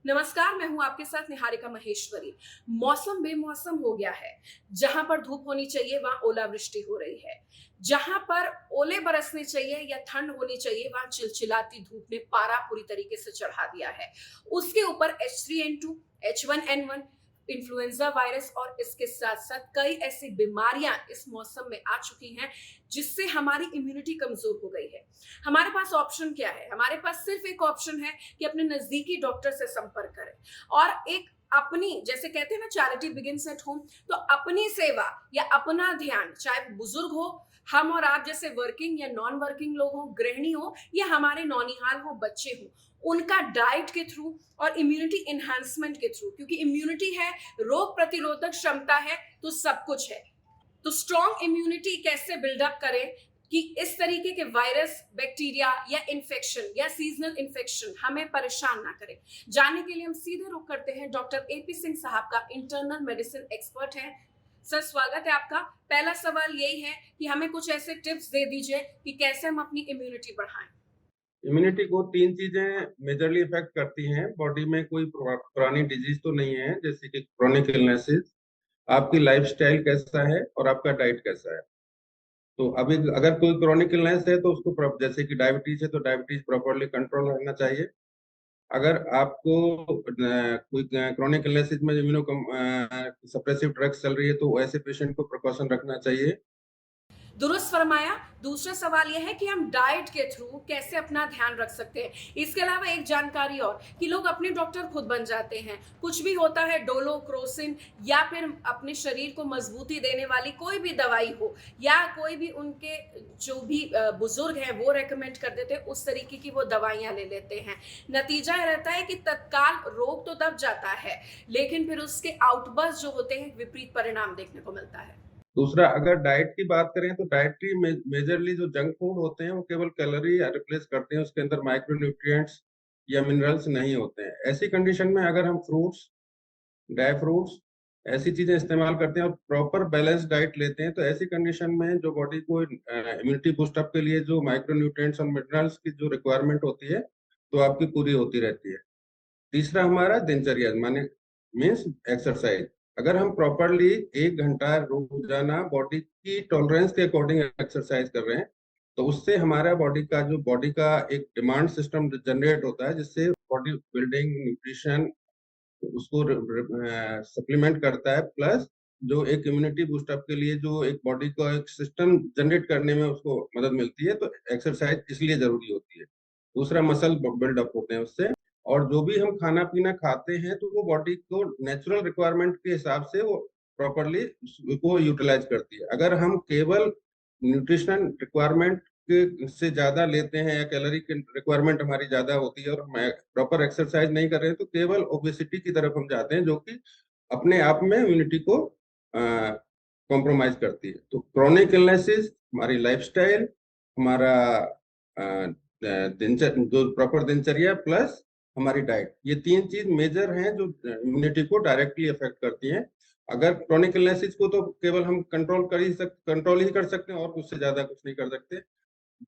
नमस्कार, मैं हूं आपके साथ निहारिका महेश्वरी। मौसम बेमौसम हो गया है। जहां पर धूप होनी चाहिए वहां ओलावृष्टि हो रही है। जहां पर ओले बरसने चाहिए या ठंड होनी चाहिए वहां चिलचिलाती धूप ने पारा पूरी तरीके से चढ़ा दिया है। उसके ऊपर H3N2, H1N1, इन्फ्लुएंजा वायरस और इसके साथ साथ कई ऐसी बीमारियां इस मौसम में आ चुकी हैं जिससे हमारी इम्यूनिटी कमजोर हो गई है। हमारे पास ऑप्शन क्या है? हमारे पास सिर्फ एक ऑप्शन है कि अपने नजदीकी डॉक्टर से संपर्क करें और एक अपनी, जैसे कहते हैं ना, चैरिटी बिगिंस एट होम, तो अपनी सेवा या अपना ध्यान, चाहे बुजुर्ग हो, हम और आप जैसे वर्किंग या नॉन वर्किंग लोग हो, गृहिणी हो या हमारे नौनिहाल हो, बच्चे हो, उनका डाइट के थ्रू और इम्यूनिटी एनहांसमेंट के थ्रू, क्योंकि इम्यूनिटी है, रोग प्रतिरोधक क्षमता है, तो सब कुछ है। तो स्ट्रॉन्ग इम्यूनिटी कैसे बिल्डअप करें कि इस तरीके के वायरस, बैक्टीरिया या इन्फेक्शन या सीजनल इन्फेक्शन हमें परेशान ना करें। जानने के लिए हम सीधे रुख करते हैं डॉक्टर AP सिंह साहब का, इंटरनल मेडिसिन एक्सपर्ट है। सर, स्वागत है आपका। पहला सवाल यही है कि हमें कुछ ऐसे टिप्स दे दीजिए कि कैसे हम अपनी इम्यूनिटी बढ़ाएं। इम्यूनिटी को 3 चीज़ें मेजरली इफ़ेक्ट करती हैं। बॉडी में कोई पुरानी डिज़ीज़ तो नहीं है, जैसे कि क्रोनिक इलनेसेस, आपकी लाइफ़स्टाइल कैसा है और आपका डाइट कैसा है। तो अभी अगर कोई क्रोनिक इलनेस है तो उसको जैसे कि डायबिटीज़ है तो डायबिटीज़ प्रॉपर्ली कंट्रोल रहना चाहिए। अगर आपको कोई क्रोनिक इलनेसेस में सप्रेसिव ड्रग्स चल रही है तो ऐसे पेशेंट को प्रिकॉशन रखना चाहिए। दुरुस्त फरमाया। दूसरा सवाल यह है कि हम डाइट के थ्रू कैसे अपना ध्यान रख सकते हैं। इसके अलावा एक जानकारी और कि लोग अपने डॉक्टर खुद बन जाते हैं। कुछ भी होता है, डोलो, क्रोसिन या फिर अपने शरीर को मजबूती देने वाली कोई भी दवाई हो या कोई भी उनके जो भी बुजुर्ग हैं वो रेकमेंड कर देते हैं, उस तरीके की वो दवाइयां ले लेते हैं। नतीजा रहता है कि तत्काल रोग तो दब जाता है, लेकिन फिर उसके आउटबर्स्ट जो होते हैं विपरीत परिणाम देखने को मिलता है। दूसरा, अगर डाइट की बात करें तो डाइटरी मेजरली जो जंक फूड होते हैं वो केवल कैलोरी रिप्लेस करते हैं, उसके अंदर माइक्रो न्यूट्रिएंट्स या मिनरल्स नहीं होते हैं। ऐसी कंडीशन में अगर हम फ्रूट्स, ड्राई फ्रूट्स, ऐसी चीजें इस्तेमाल करते हैं और प्रॉपर बैलेंस डाइट लेते हैं, तो ऐसी कंडीशन में जो बॉडी को इम्यूनिटी बूस्ट अप के लिए जो माइक्रो न्यूट्रिएंट्स और मिनरल्स की जो रिक्वायरमेंट होती है तो आपकी पूरी होती रहती है। तीसरा हमारा दिनचर्या माने मीन्स एक्सरसाइज। अगर हम प्रॉपरली 1 घंटा रोजाना बॉडी की टॉलरेंस के अकॉर्डिंग एक्सरसाइज कर रहे हैं तो उससे हमारा बॉडी का एक डिमांड सिस्टम जनरेट होता है, जिससे बॉडी बिल्डिंग, न्यूट्रिशन उसको सप्लीमेंट करता है। प्लस जो एक इम्यूनिटी बूस्ट अप के लिए जो एक बॉडी का एक सिस्टम जनरेट करने में उसको मदद मिलती है, तो एक्सरसाइज इसलिए जरूरी होती है। दूसरा, मसल बिल्डअप होते हैं उससे। और जो भी हम खाना पीना खाते हैं तो वो बॉडी को नेचुरल रिक्वायरमेंट के हिसाब से वो प्रॉपरली उसको यूटिलाइज करती है। अगर हम केवल न्यूट्रिशन रिक्वायरमेंट के से ज्यादा लेते हैं या कैलोरी की रिक्वायरमेंट हमारी ज्यादा होती है और हम प्रॉपर एक्सरसाइज नहीं कर रहे हैं तो केवल ओबेसिटी की तरफ हम जाते हैं, जो कि अपने आप में इम्यूनिटी को कॉम्प्रोमाइज करती है। तो क्रोनिक इलनेसेस, हमारी लाइफस्टाइल, हमारा जो प्रॉपर दिनचर्या प्लस हमारी डाइट, ये 3 चीज मेजर हैं जो इम्यूनिटी को डायरेक्टली अफेक्ट करती हैं। अगर क्रोनिक इलनेसिस को तो केवल हम कंट्रोल ही कर सकते हैं और उससे ज्यादा कुछ नहीं कर सकते।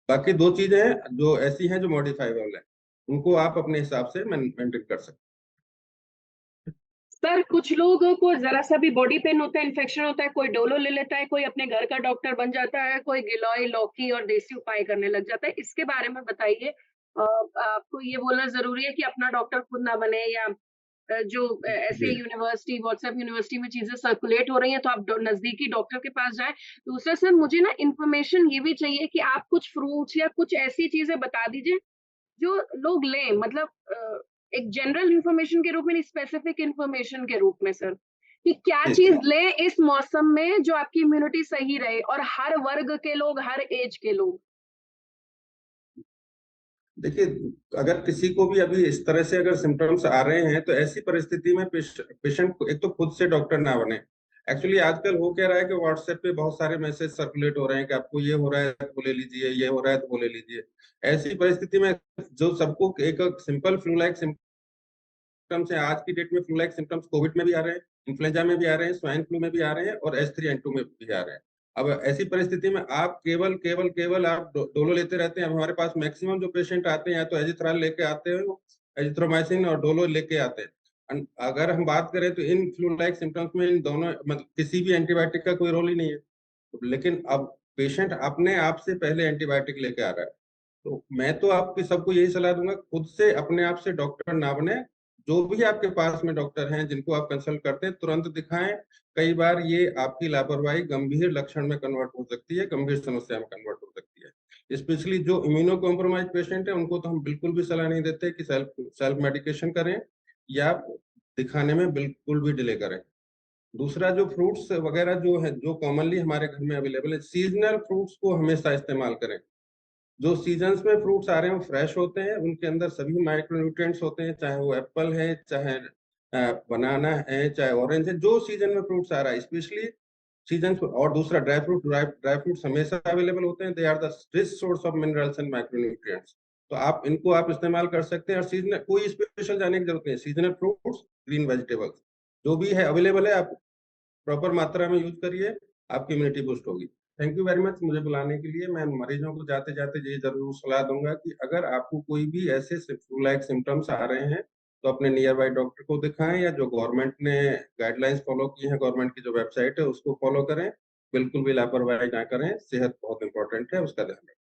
बाकी 2 चीजें हैं जो ऐसी हैं जो मॉडिफाइबल हैं, उनको आप अपने हिसाब से मेंटेन कर सकते सर, कुछ लोगों को जरा सा भी बॉडी पेन होता है, इन्फेक्शन होता है, कोई डोलो ले लेता है, कोई अपने घर का डॉक्टर बन जाता है, कोई गिलोय, लौकी और देसी उपाय करने लग जाता है। इसके बारे में बताइए। आपको ये बोलना जरूरी है कि अपना डॉक्टर खुद ना बने, या हैं। ऐसे यूनिवर्सिटी, व्हाट्सएप यूनिवर्सिटी में चीजें सर्कुलेट हो रही हैं तो आप नजदीकी डॉक्टर के पास जाएं। दूसरा सर, मुझे ना इन्फॉर्मेशन ये भी चाहिए कि आप कुछ फ्रूट्स या कुछ ऐसी चीजें बता दीजिए जो लोग लें, मतलब एक जनरल इंफॉर्मेशन के रूप में, नहीं स्पेसिफिक इंफॉर्मेशन के रूप में सर, कि क्या ठीक चीज है। लें इस मौसम में जो आपकी इम्यूनिटी सही रहे, और हर वर्ग के लोग, हर एज के लोग। देखिए, अगर किसी को भी अभी इस तरह से अगर सिम्टम्स आ रहे हैं तो ऐसी परिस्थिति में पेशेंट एक तो खुद से डॉक्टर ना बने। एक्चुअली आजकल हो क्या रहा है कि व्हाट्सएप पे बहुत सारे मैसेज सर्कुलेट हो रहे हैं कि आपको ये हो रहा है तो वो ले लीजिए, ये हो रहा है तो वो ले लीजिए। ऐसी परिस्थिति में जो सबको एक सिंपल फ्लू लाइक सिम्टम्स है, आज की डेट में फ्लू लाइक सिम्टम्स कोविड में भी आ रहे हैं, इन्फ्लुएंजा में भी आ रहे हैं, स्वाइन फ्लू में भी आ रहे हैं और H3N2 में भी आ रहे हैं। अब ऐसी परिस्थिति में आप केवल केवल केवल आप डोलो लेते रहते हैं। अब हमारे पास मैक्सिमम जो पेशेंट आते हैं या तो एजिथ्राल लेके आते हैं, एजिथ्रोमाइसिन और डोलो लेके आते हैं। अगर हम बात करें तो इन फ्लू लाइक सिम्टम्स में इन दोनों मतलब किसी भी एंटीबायोटिक का कोई रोल ही नहीं है। लेकिन अब पेशेंट अपने आप से पहले एंटीबायोटिक लेके आ रहा है, तो मैं तो आपकी सबको यही सलाह दूंगा, खुद से अपने आप से डॉक्टर ना बने। जो भी आपके पास में डॉक्टर हैं जिनको आप कंसल्ट करते हैं, तुरंत दिखाएं। कई बार ये आपकी लापरवाही गंभीर लक्षण में कन्वर्ट हो सकती है, गंभीर समस्या में कन्वर्ट हो सकती है। स्पेशली जो इम्यूनो कॉम्प्रोमाइज पेशेंट है, उनको तो हम बिल्कुल भी सलाह नहीं देते कि सेल्फ सेल्फ मेडिकेशन करें या दिखाने में बिल्कुल भी डिले करें। दूसरा, जो फ्रूट्स वगैरह जो है, जो कॉमनली हमारे घर में अवेलेबल है, सीजनल फ्रूट्स को हमेशा इस्तेमाल करें। जो सीजन्स में फ्रूट्स आ रहे हैं वो फ्रेश होते हैं, उनके अंदर सभी माइक्रोन्यूट्रिएंट्स होते हैं, चाहे वो एप्पल है, चाहे बनाना है, चाहे ऑरेंज है। जो सीजन में फ्रूट्स आ रहा है, स्पेशली सीजन। और दूसरा, ड्राई फ्रूट्स हमेशा अवेलेबल होते हैं। They are the rich source of minerals and micronutrients. तो आप इनको आप इस्तेमाल कर सकते हैं। और सीजनल कोई स्पेशल जाने की जरूरत नहीं है। सीजनल फ्रूट्स, ग्रीन वेजिटेबल्स जो भी है अवेलेबल है, आप प्रॉपर मात्रा में यूज करिए, आपकी इम्यूनिटी बूस्ट होगी। थैंक यू वेरी मच मुझे बुलाने के लिए। मैं मरीजों को जाते जाते ये जरूर सलाह दूंगा कि अगर आपको कोई भी ऐसे फ्लू लाइक सिम्टम्स आ रहे हैं, तो अपने नियर बाई डॉक्टर को दिखाएं, या जो गवर्नमेंट ने गाइडलाइंस फॉलो की है, गवर्नमेंट की जो वेबसाइट है उसको फॉलो करें। बिल्कुल भी लापरवाही ना करें। सेहत बहुत इंपॉर्टेंट है, उसका ध्यान रखें।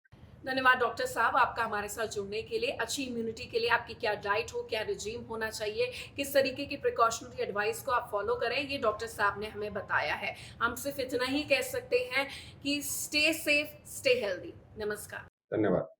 धन्यवाद डॉक्टर साहब, आपका हमारे साथ जुड़ने के लिए। अच्छी इम्यूनिटी के लिए आपकी क्या डाइट हो, क्या रिजीम होना चाहिए, किस तरीके की प्रिकॉशनरी एडवाइस को आप फॉलो करें, ये डॉक्टर साहब ने हमें बताया है। हम सिर्फ इतना ही कह सकते हैं कि स्टे सेफ, स्टे हेल्दी। नमस्कार। धन्यवाद।